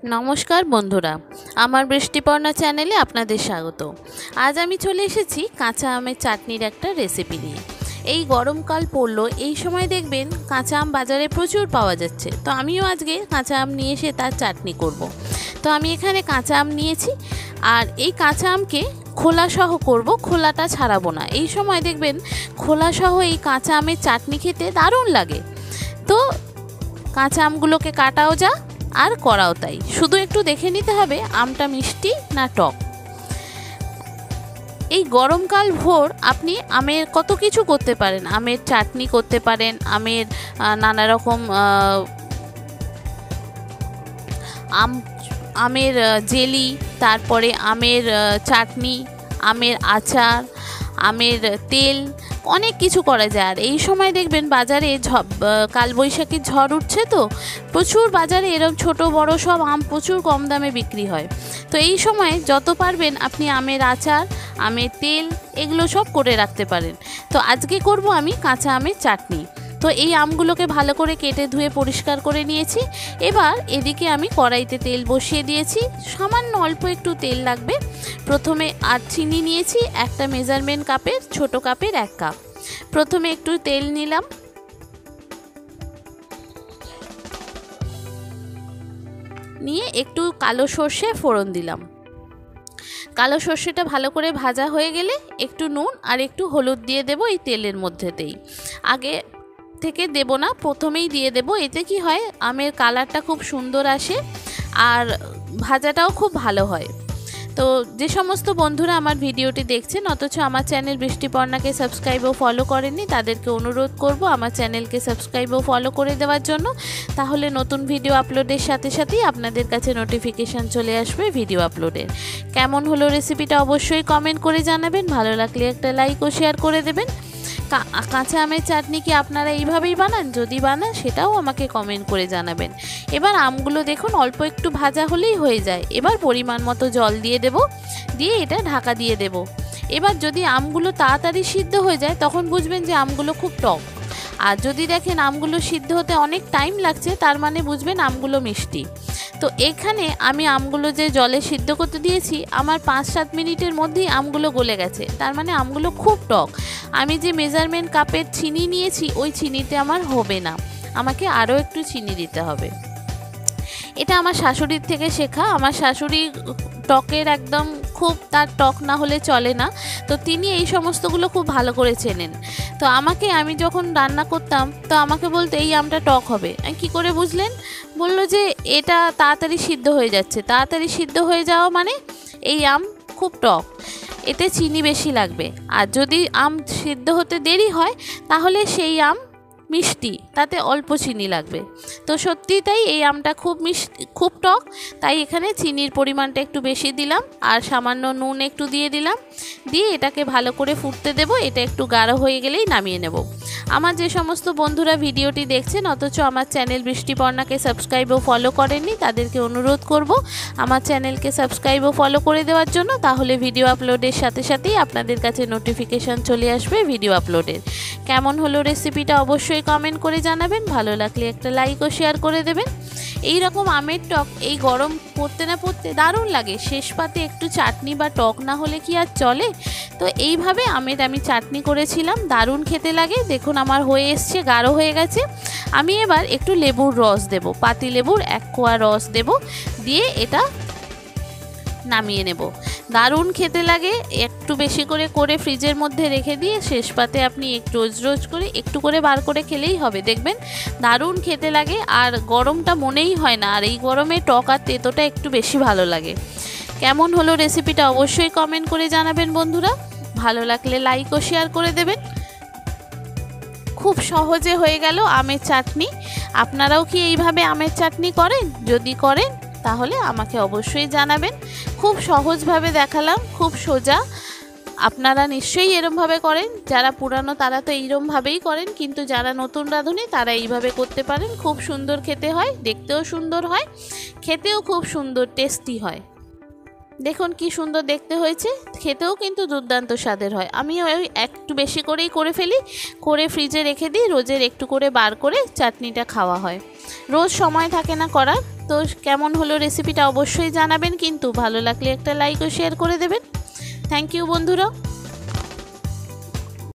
নমস্কার বন্ধুরা, আমার বৃষ্টিপর্ণা চ্যানেলে আপনাদের স্বাগত। আজ আমি চলে এসেছি কাঁচা আমের চাটনির একটা রেসিপি নিয়ে। এই গরমকাল পড়লো, এই সময় দেখবেন কাঁচা আম বাজারে প্রচুর পাওয়া যাচ্ছে। তো আমিও আজকে কাঁচা আম নিয়ে এসে তার চাটনি করব। তো আমি এখানে কাঁচা আম নিয়েছি, আর এই কাঁচা আমকে খোলাসহ করব, খোলাটা ছাড়াবো না। এই সময় দেখবেন খোলাসহ এই কাঁচা আমের চাটনি খেতে দারুণ লাগে। তো কাঁচা আমগুলোকে কাটাও যা আর করাও তাই, শুধু একটু দেখে নিতে হবে আমটা মিষ্টি না টক। এই গরমকাল ভোর আপনি আমের কত কিছু করতে পারেন। আমের চাটনি করতে পারেন, আমের নানা রকম আমের জেলি, তারপরে আমের চাটনি, আমের আচার, আমের তেল, অনেক কিছু করা যায়। আর এই সময় দেখবেন বাজারে কালবৈশাখীর ঝড় উঠছে, তো প্রচুর বাজারে এরকম ছোট বড় সব আম প্রচুর কম দামে বিক্রি হয়। তো এই সময় যত পারবেন আপনি আমের আচার, আমের তেল, এগুলো সব করে রাখতে পারেন। তো আজকে করব আমি কাঁচা আমের চাটনি। তো এই আমগুলোকে ভালো করে কেটে ধুয়ে পরিষ্কার করে নিয়েছি। এবার এদিকে আমি কড়াইতে তেল বসিয়ে দিয়েছি, সামান্য অল্প একটু তেল লাগবে। প্রথমে আর চিনি নিয়েছি একটা মেজারমেন্ট কাপের, ছোট কাপের 1 কাপ। প্রথমে একটু তেল নিলাম, নিয়ে একটু কালো সর্ষে ফোড়ন দিলাম। কালো সর্ষেটা ভালো করে ভাজা হয়ে গেলে একটু নুন আর একটু হলুদ দিয়ে দেব এই তেলের মধ্যেতেই। আগে থেকে দেব না, প্রথমেই দিয়ে দেব। এতে কি হয়, আমের কালারটা খুব সুন্দর আসে আর ভাজাটাও খুব ভালো হয়। তো যে সমস্ত বন্ধুরা আমার ভিডিওটি দেখছেন অথচ আমার চ্যানেল বৃষ্টিপর্ণাকে সাবস্ক্রাইব ও ফলো করেননি, তাদেরকে অনুরোধ করব আমার চ্যানেলকে সাবস্ক্রাইব ও ফলো করে দেওয়ার জন্য। তাহলে নতুন ভিডিও আপলোডের সাথে সাথেই আপনাদের কাছে নোটিফিকেশান চলে আসবে ভিডিও আপলোডের। কেমন হলো রেসিপিটা অবশ্যই কমেন্ট করে জানাবেন, ভালো লাগলে একটা লাইক ও শেয়ার করে দেবেন। কাঁচা আমের চাটনি কি আপনারা এইভাবেই বানান? যদি বানান সেটাও আমাকে কমেন্ট করে জানাবেন। এবার আমগুলো দেখুন অল্প একটু ভাজা হলেই হয়ে যায়। এবার পরিমাণ মতো জল দিয়ে দেব, দিয়ে এটা ঢাকা দিয়ে দেব। এবার যদি আমগুলো তাড়াতাড়ি সিদ্ধ হয়ে যায় তখন বুঝবেন যে আমগুলো খুব টক। আর যদি দেখেন আমগুলো সিদ্ধ হতে অনেক টাইম লাগছে, তার মানে বুঝবেন আমগুলো মিষ্টি। তো এখানে আমি আমগুলো যে জলে সিদ্ধ করতে দিয়েছি, আমার 5-7 মিনিটের মধ্যেই আমগুলো গলে গেছে, তার মানে আমগুলো খুব টক। আমি যে মেজারমেন্ট কাপের চিনি নিয়েছি ওই চিনিতে আমার হবে না, আমাকে আরও একটু চিনি দিতে হবে। এটা আমার শাশুড়ির থেকে শেখা। আমার শাশুড়ি টকের একদম খুব, তার টক না হলে চলে না। তো তিনি এই সমস্তগুলো খুব ভালো করে চেনেন। তো আমি যখন রান্না করতাম তো আমাকে বলতো এই আমটা টক হবে। কি করে বুঝলেন? বললো যে এটা তাড়াতাড়ি সিদ্ধ হয়ে যাচ্ছে। তাড়াতাড়ি সিদ্ধ হয়ে যাওয়া মানে এই আম খুব টক, এতে চিনি বেশি লাগবে। আর যদি আম সিদ্ধ হতে দেরি হয় তাহলে সেই আম মিষ্টি, তাতে অল্প চিনি লাগবে। তো সত্যিই তাই, এই আমটা খুব মিষ্টি, খুব টক, তাই এখানে চিনির পরিমাণটা একটু বেশি দিলাম আর সামান্য নুন একটু দিয়ে দিলাম। দিয়ে এটাকে ভালো করে ফুটতে দেব। এটা একটু গাঢ় হয়ে গেলেই নামিয়ে নেব। আমার যে সমস্ত বন্ধুরা ভিডিওটি দেখছেন অথচ আমার চ্যানেল বৃষ্টিপর্ণাকে সাবস্ক্রাইব ও ফলো করেননি, তাদেরকে অনুরোধ করব আমার চ্যানেলকে সাবস্ক্রাইব ও ফলো করে দেওয়ার জন্য। তাহলে ভিডিও আপলোডের সাথে সাথেই আপনাদের কাছে নোটিফিকেশান চলে আসবে ভিডিও আপলোডের। কেমন হলো রেসিপিটা অবশ্যই কমেন্ট করে জানাবেন, ভালো লাগলে একটা লাইক ও শেয়ার করে দেবেন। এই রকম আমের টক এই গরম পড়তে না পড়তে দারুণ লাগে। শেষ পাতে একটু চাটনি বা টক না হলে কি আর চলে? তো এইভাবে আমের আমি চাটনি করেছিলাম, দারুণ খেতে লাগে। দেখুন আমার হয়ে এসছে, গাঢ় হয়ে গেছে। আমি এবার একটু লেবুর রস দেব, পাতি লেবুর 1 কোয়া রস দেব, দিয়ে এটা নামিয়ে নেব। দারুণ খেতে লাগে। একটু বেশি করে ফ্রিজের মধ্যে রেখে দিয়ে শেষ পাতে আপনি রোজ করে একটু করে বার করে খেলেই হবে, দেখবেন দারুণ খেতে লাগে। আর গরমটা মনেই হয় না। আর এই গরমে টক আর তেতোটা একটু বেশি ভালো লাগে। কেমন হলো রেসিপিটা অবশ্যই কমেন্ট করে জানাবেন বন্ধুরা, ভালো লাগলে লাইক ও শেয়ার করে দেবেন। খুব সহজে হয়ে গেল আমের চাটনি। আপনারাও কি এইভাবে আমের চাটনি করেন? যদি করেন তাহলে আমাকে অবশ্যই জানাবেন। খুব সহজভাবে দেখালাম, খুব সোজা। আপনারা নিশ্চয়ই এরমভাবে করেন। যারা পুরানো তারা তো এইরমভাবেই করেন, কিন্তু যারা নতুন রাঁধুনি তারা এইভাবে করতে পারেন। খুব সুন্দর খেতে হয়, দেখতেও সুন্দর হয়, খেতেও খুব সুন্দর টেস্টি হয়। দেখুন কি সুন্দর দেখতে হয়েছে, খেতেও কিন্তু দুর্দান্ত স্বাদের হয়। আমি ওই একটু বেশি করেই করে ফেলি, করে ফ্রিজে রেখে দিই। রোজের একটু করে বার করে চাটনিটা খাওয়া হয়। রোজ সময় থাকে না করার, তো কেমন হলো রেসিপিটা অবশ্যই জানাবেন, কিন্তু ভালো লাগলে একটা লাইক ও শেয়ার করে দেবেন। থ্যাংক ইউ বন্ধুরা।